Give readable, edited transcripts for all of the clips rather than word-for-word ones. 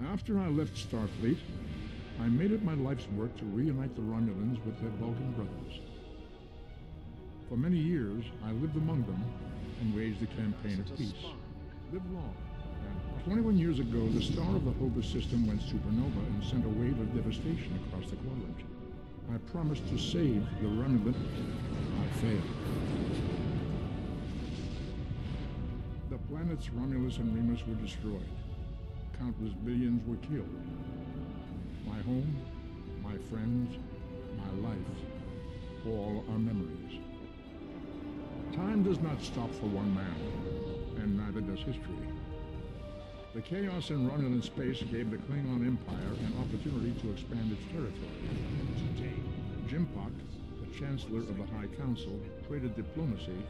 After I left Starfleet, I made it my life's work to reunite the Romulans with their Vulcan brothers. For many years, I lived among them and waged a campaign of peace. Live long. And 21 years ago, the star of the Hova system went supernova and sent a wave of devastation across the quadrant. I promised to save the Romulan. I failed. The planets Romulus and Remus were destroyed. Countless billions were killed. My home, my friends, my life, all are memories. Time does not stop for one man, and neither does history. The chaos in Romulan space gave the Klingon Empire an opportunity to expand its territory. Today, Jimpak, the Chancellor of the High Council, traded diplomacy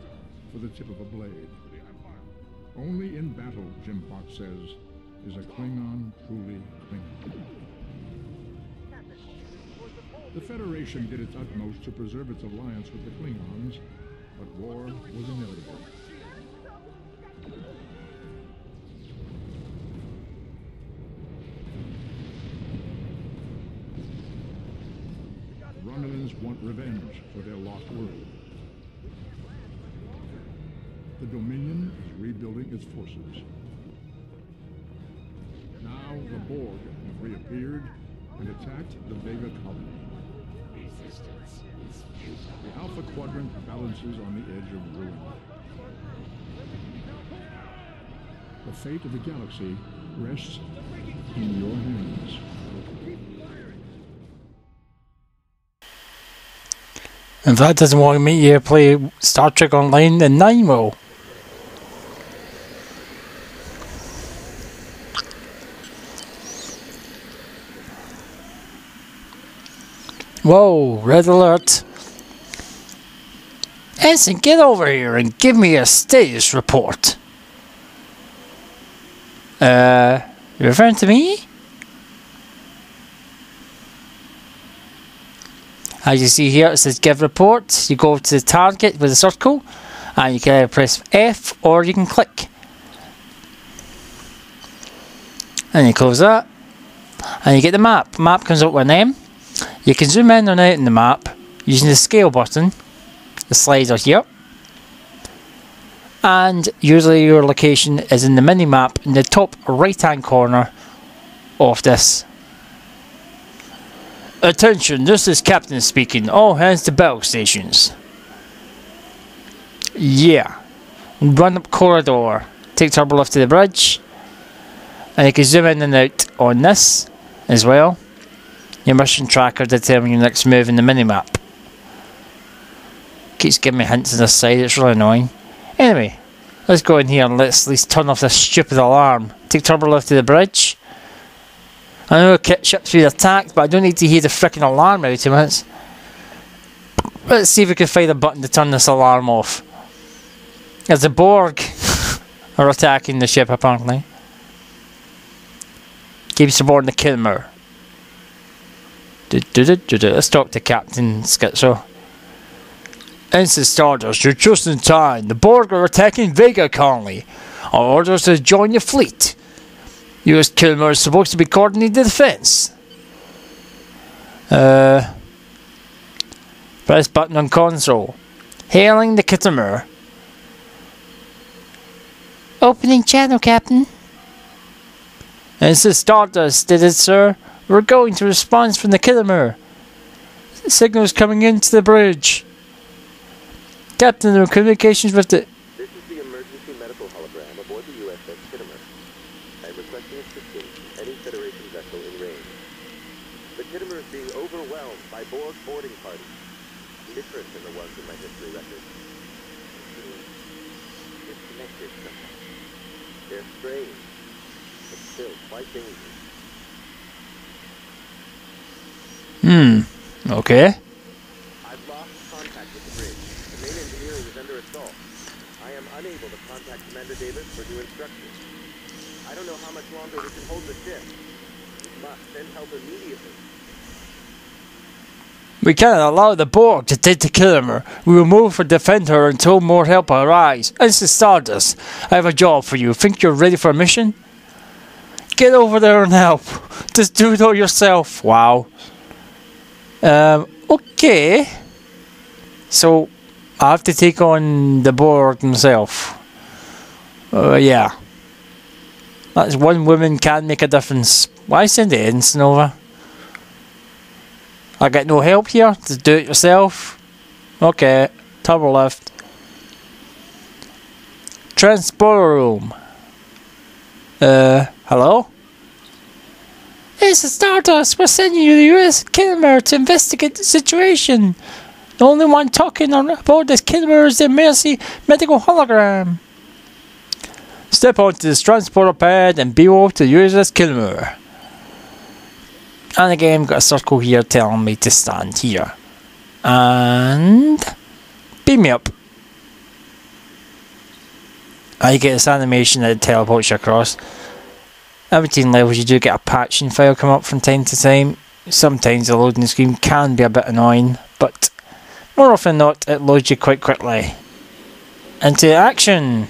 for the tip of a blade. Only in battle, Jimpak says, is a Klingon truly Klingon. The Federation did its utmost to preserve its alliance with the Klingons, but war was inevitable. The Romulans want revenge for their lost world. The Dominion is rebuilding its forces. Now the Borg have reappeared and attacked the Vega colony. The Alpha Quadrant balances on the edge of ruin. The fate of the galaxy rests in your hands. If that doesn't want me to play Star Trek Online, then nine will. Whoa, red alert. Ensign, get over here and give me a status report. You referring to me? As you see here, it says give report. You go to the target with a circle and you can press F or you can click. And you close that. And you get the map. Map comes up with an M. You can zoom in and out in the map using the scale button. The slider here. And usually your location is in the mini map in the top right hand corner of this. Attention, this is Captain speaking. All hands to battle stations. Yeah. Run up corridor. Take turbo lift to the bridge. And you can zoom in and out on this as well. Your mission tracker determines your next move in the minimap. Keeps giving me hints on this side, it's really annoying. Anyway, let's go in here and let's at least turn off this stupid alarm. Take turbo lift to the bridge. I know ship's been attacked, but I don't need to hear the frickin' alarm every 2 minutes. Let's see if we can find a button to turn this alarm off. As the Borg are attacking the ship apparently. Keeps aboard the Kilmer. Let's talk to Captain Schizo. Ensign Stardust, you're just in time. The Borg are attacking Vega colony. Our orders to join your fleet. US Kilmer is supposed to be coordinating the defense. Press button on console. Hailing the Kittimer. Opening channel, Captain. Ensign Stardust, did it, sir? We're going to response from the Kittimer. Signals coming into the bridge. Captain, there are communications with the... This is the emergency medical hologram aboard the USS Kittimer. I am requesting assistance from any Federation vessel in range. The Kittimer is being overwhelmed by Borg boarding parties. Different than the ones in my history record. Disconnected somehow. They're strange, but still quite dangerous. Okay. I've lost contact with the bridge. The main engineering is under assault. I am unable to contact Commander Davis for new instructions. I don't know how much longer we can hold the ship. We must send help immediately. We cannot allow the Borg to take the Kilmer. We will move for defend her until more help arrives. Ensign Stardust, I have a job for you. Think you're ready for a mission? Get over there and help. Just do it all yourself. Wow. Okay. So, I have to take on the Borg himself. Yeah. That's one woman can make a difference. Why send the Ensign over? I get no help here? Just do it yourself? Okay. Turbo lift. Transporter room. Hello? It's the Stardust. We're sending you to the US Kilmer to investigate the situation. The only one talking on board this Kilmer is the Mercy medical hologram. Step onto this transporter pad and be off to the USS Kilmer. And again, I've got a circle here telling me to stand here. And beam me up. I get this animation that teleports you across. Every 10 levels you do get a patching file come up from time to time. Sometimes the loading screen can be a bit annoying, but more often than not it loads you quite quickly. Into action!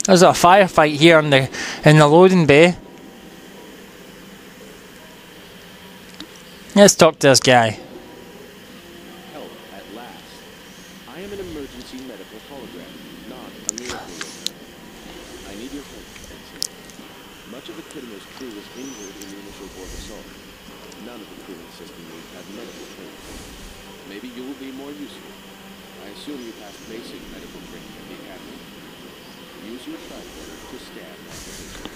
There's a firefight here in the loading bay. Let's talk to this guy. Help at last. I am an emergency medical hologram, not a miracle. I need your help, Ensign. Much of the Kittimer's crew was injured in the initial Borg assault. None of the crew in the system had medical training. Maybe you will be more useful. I assume you passed basic medical training at the Academy. Use your tricorder to scan my positions.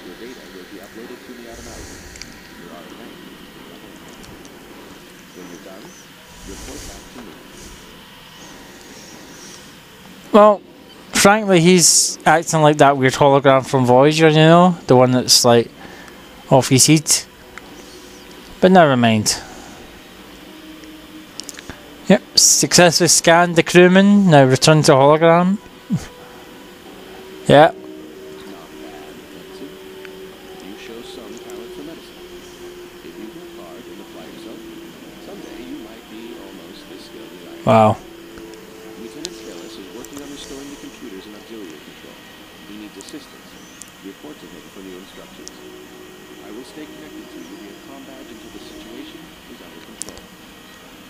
Your data will be uploaded to me automatically. Your automatic. When you're done, report back to me. Well, frankly, he's acting like that weird hologram from Voyager, you know? The one that's like off his head. But never mind. Yep, successfully scanned the crewman. Now return to hologram. Yeah. Not bad, Ensign. You show some talent for medicine. If you work hard and apply yourself, someday you might be almost as skilled as I am. Wow. Lieutenant Stardust is working on restoring the computers in auxiliary control. He needs assistance. Report to him for new instructions. I will stay connected to you via combat until the situation is under control.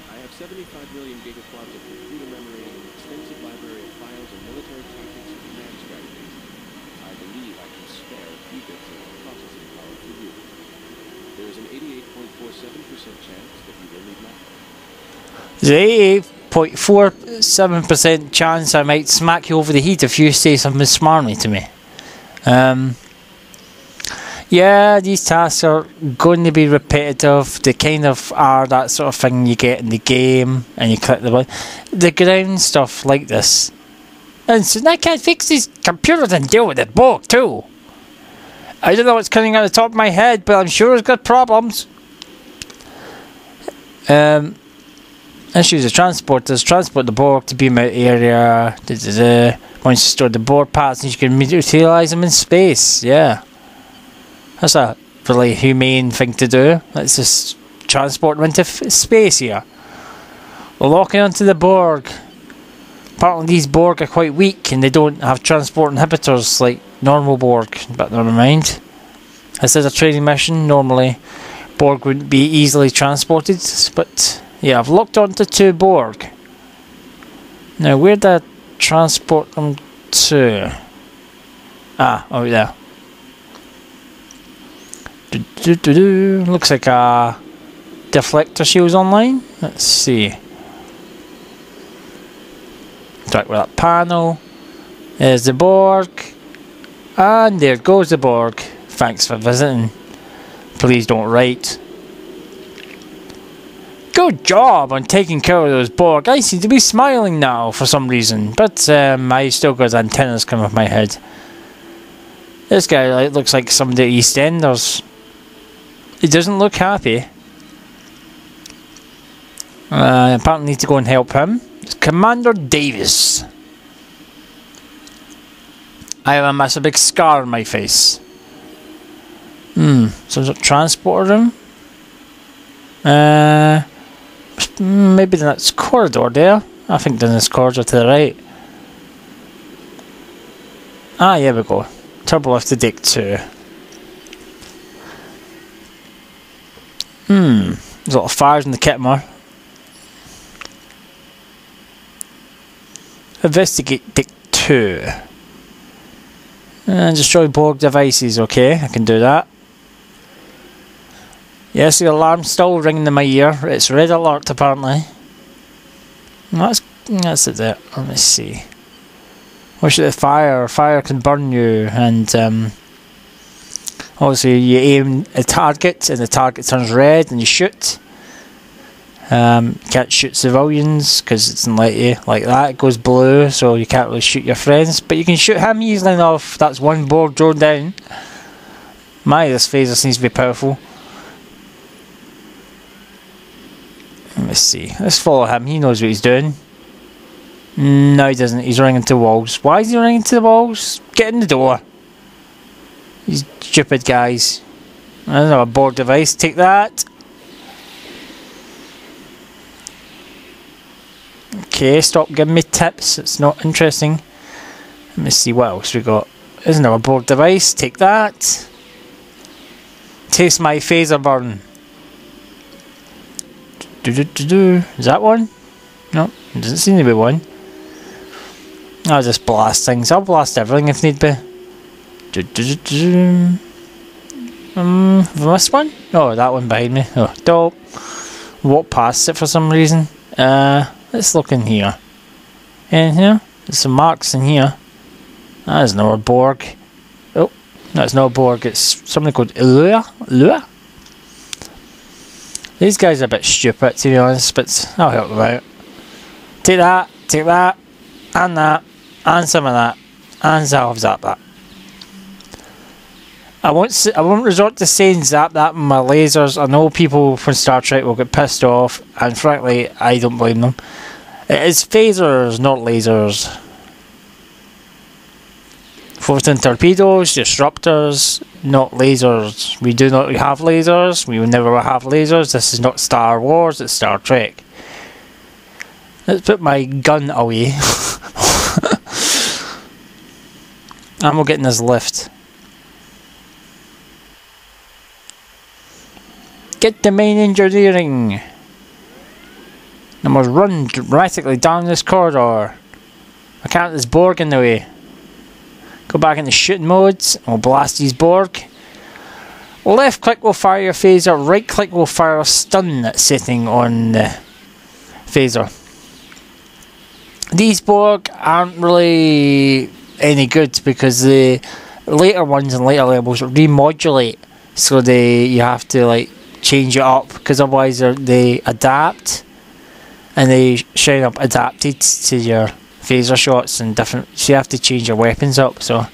I have 75 million gigaflops of computer memory and an extensive library of files and military tactics and command strategies. I believe I can spare a few bits of processing power for you. There is an 88.47% chance that you will need my help. There's 88.47% chance I might smack you over the head if you say something smarmy to me. Yeah, these tasks are going to be repetitive. They kind of are that sort of thing you get in the game, and you click the button. The ground stuff like this. And so I can't fix these computers and deal with it both too. I don't know what's coming out of the top of my head, but I'm sure it's got problems. Issues of transporters. Transport the Borg to beam out area. Once you store the Borg parts, you can utilize them in space. Yeah. That's a really humane thing to do. Let's just transport them into space here. We're locking onto the Borg. Apparently these Borg are quite weak and they don't have transport inhibitors like normal Borg. But never mind. This is a training mission. Normally Borg wouldn't be easily transported. But yeah, I've locked onto 2 Borg. Now where did I transport them to? Ah, over there. Looks like a deflector shield's online. Let's see. Interact with that panel. There's the Borg. And there goes the Borg. Thanks for visiting. Please don't write. Good job on taking care of those Borg. I seem to be smiling now for some reason. But I still got antennas coming off my head. This guy looks like somebody at EastEnders. He doesn't look happy. Apparently need to go and help him. It's Commander Davis. I have a massive big scar on my face. Some sort of transporter room. Maybe the next corridor there. I think the next corridor to the right. Ah, here we go. Turbo lift to deck 2. There's a lot of fires in the Kittimer. Investigate deck 2. And destroy Borg devices. Okay, I can do that. Yes, the alarm's still ringing in my ear. It's red alert apparently. That's it there. Let me see. Wish the fire can burn you, and obviously you aim a target and the target turns red and you shoot. Can't shoot civilians because it doesn't let you like that. It goes blue, so you can't really shoot your friends, but you can shoot him easily enough. That's one Borg drone down. This phaser seems to be powerful. Let me see. Let's follow him. He knows what he's doing. No, he doesn't. He's running into walls. Why is he running into the walls? Get in the door. These stupid guys. I don't know, a Borg device. Take that. Okay, stop giving me tips. It's not interesting. Let me see what else we got. Isn't there a Borg device? Take that. Taste my phaser burn. Is that one? No, it doesn't seem to be one. I'll just blast things. I'll blast everything if need be. This one? Oh, that one behind me. Oh, dope. Walk past it for some reason. Let's look in here. In here? There's some marks in here. That is not a Borg. Oh, that's not a Borg. It's something called Lua. These guys are a bit stupid, to be honest, but I'll help them out. Take that, and some of that, and zap that. I won't resort to saying zap that with my lasers. I know people from Star Trek will get pissed off, and frankly, I don't blame them. It is phasers, not lasers. Photon torpedoes, disruptors, not lasers. We do not have lasers. We will never have lasers. This is not Star Wars, it's Star Trek. Let's put my gun away. And we'll get in this lift. Get the main engineering. And we'll run dramatically down this corridor. I can't, there's Borg in the way. Go back into shooting modes, and we'll blast these Borg. Left click will fire your phaser, right click will fire a stun setting on the phaser. These Borg aren't really any good because the later ones and later levels remodulate, so you have to like change it up, because otherwise they adapt and they shine up adapted to your phaser shots and different, so you have to change your weapons up. So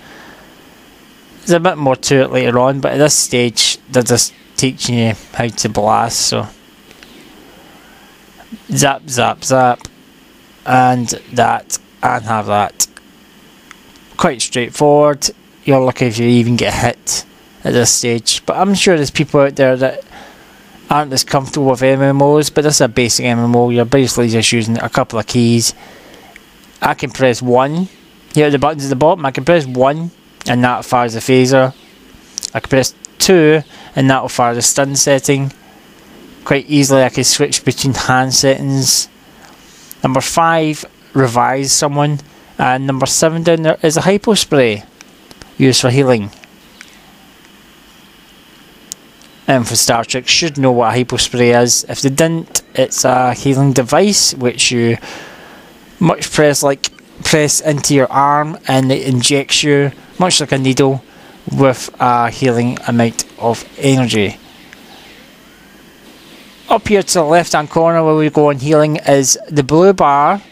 there's a bit more to it later on, but at this stage they're just teaching you how to blast. So zap, and that, and have that. Quite straightforward. You're lucky if you even get hit at this stage, but I'm sure there's people out there that aren't as comfortable with MMOs, but this is a basic MMO. You're basically just using a couple of keys. I can press 1. Here are the buttons at the bottom. I can press 1 and that fires the phaser. I can press 2 and that will fire the stun setting. Quite easily I can switch between hand settings. Number 5, revive someone. And number 7 down there is a hypo spray used for healing. And for Star Trek should know what a hypo spray is. If they didn't, it's a healing device which you press into your arm, and it injects you much like a needle with a healing amount of energy. Up here to the left hand corner where we go on healing is the blue bar,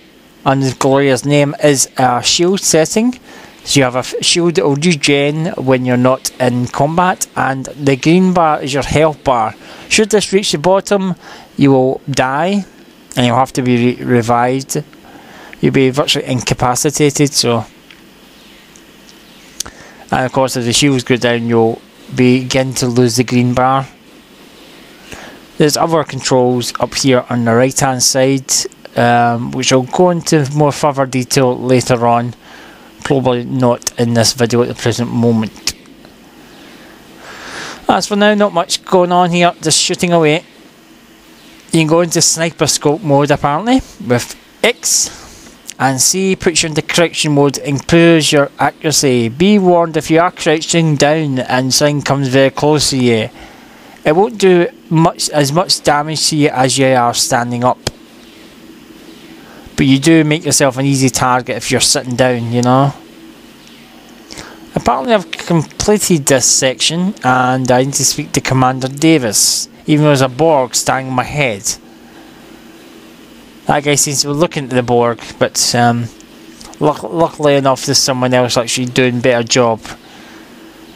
and Gloria's name is a shield setting. So you have a shield that will regen when you're not in combat, and the green bar is your health bar. Should this reach the bottom, you will die and you'll have to be revived. You'll be virtually incapacitated. So, and of course if the shields go down, you'll begin to lose the green bar. There's other controls up here on the right hand side, which I'll go into more further detail later on. probably not in this video at the present moment. As for now, not much going on here, just shooting away. You can go into sniper scope mode apparently with X, and C puts you into correction mode, improves your accuracy. Be warned, if you are crouching down and something comes very close to you, it won't do as much damage to you as you are standing up. But you do make yourself an easy target if you're sitting down, you know. Apparently I've completed this section and I need to speak to Commander Davis, even though there's a Borg standing on my head. That guy seems to be looking at the Borg, but luckily enough there's someone else actually doing a better job.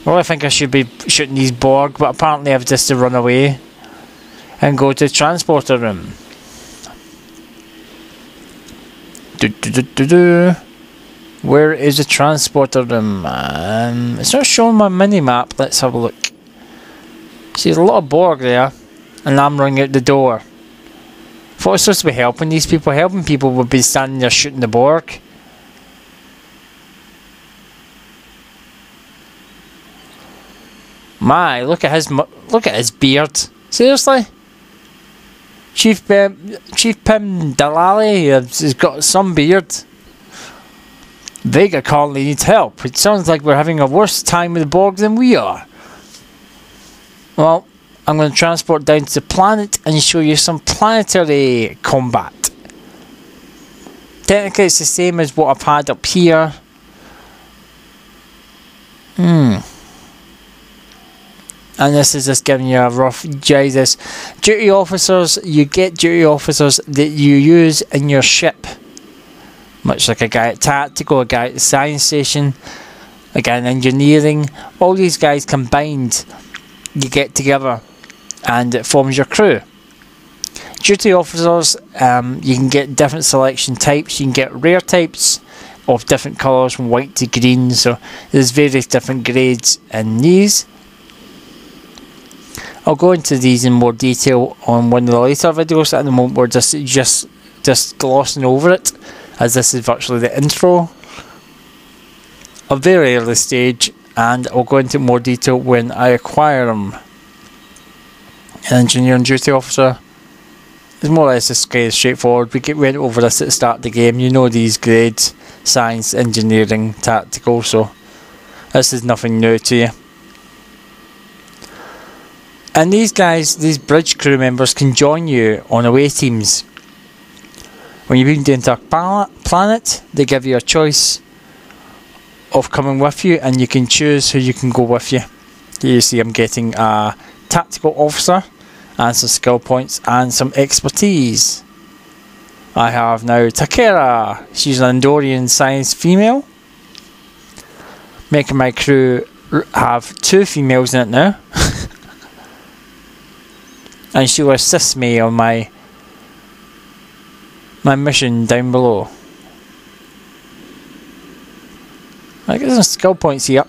Well, I think I should be shooting these Borg, but apparently I've just to run away and go to the transporter room. Where is the transporter room? It's not showing my mini-map. Let's have a look. See, there's a lot of Borg there, and I'm running out the door. Thought I was supposed to be helping these people. Helping people would be standing there shooting the Borg. My, look at his beard. Seriously, Chief Pim Dalali has got some beard. Vega currently needs help. It sounds like we're having a worse time with the Borg than we are. Well, I'm going to transport down to the planet and show you some planetary combat. Technically it's the same as what I've had up here. And this is just giving you a rough Jesus. Duty officers, you get duty officers that you use in your ship. Much like a guy at Tactical, a guy at the science station, a guy in engineering. All these guys combined, you get together and it forms your crew. Duty officers, you can get different selection types. You can get rare types of different colours from white to green. So there's various different grades in these. I'll go into these in more detail on one of the later videos. At the moment we're just glossing over it, as this is virtually the intro. A very early stage, and I'll go into more detail when I acquire them. An engineer and duty officer is more or less just straightforward. We went over this at the start of the game. You know these grades: science, engineering, tactical, so this is nothing new to you. And these guys, these bridge crew members, can join you on away teams. When you've been to a planet, they give you a choice of coming with you, and you can choose who you can go with you. Here you see I'm getting a tactical officer and some skill points and some expertise. I have now Takera. She's an Andorian science female, making my crew have 2 females in it now. And she will assist me on my mission down below. I get some skill points here.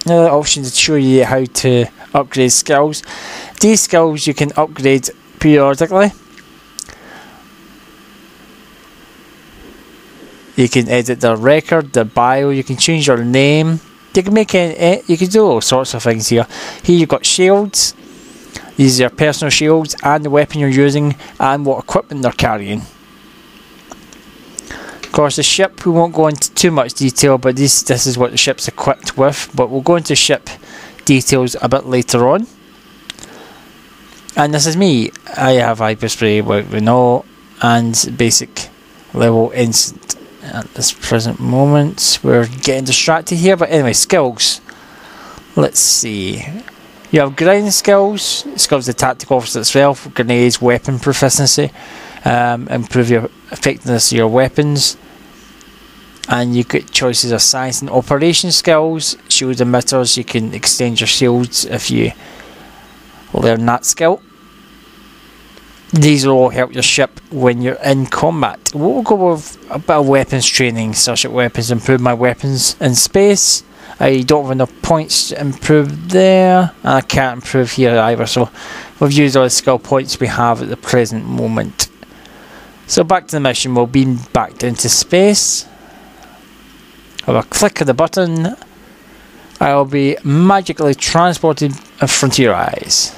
Another option to show you how to upgrade skills. These skills you can upgrade periodically. You can edit their record, their bio. You can change your name. You can make you can do all sorts of things here. Here you've got shields. These are your personal shields and the weapon you're using and what equipment they're carrying. Of course, the ship, we won't go into too much detail, but this is what the ship's equipped with. But we'll go into ship details a bit later on. And this is me. I have hyperspray, what we know, and basic level instant. At this present moment, we're getting distracted here. But anyway, skills. Let's see. You have ground skills, skills of the tactical officer itself, grenades, weapon proficiency, improve your effectiveness of your weapons, and you get choices of science and operation skills, shield emitters. You can extend your shields if you learn that skill. These will all help your ship when you're in combat. We'll go with a bit of weapons training, such as weapons, improve my weapons in space. I don't have enough points to improve there, and I can't improve here either, so we've used all the skill points we have at the present moment. So back to the mission, we'll beam back down to space. Have a click of the button. I'll be magically transported in front of your eyes.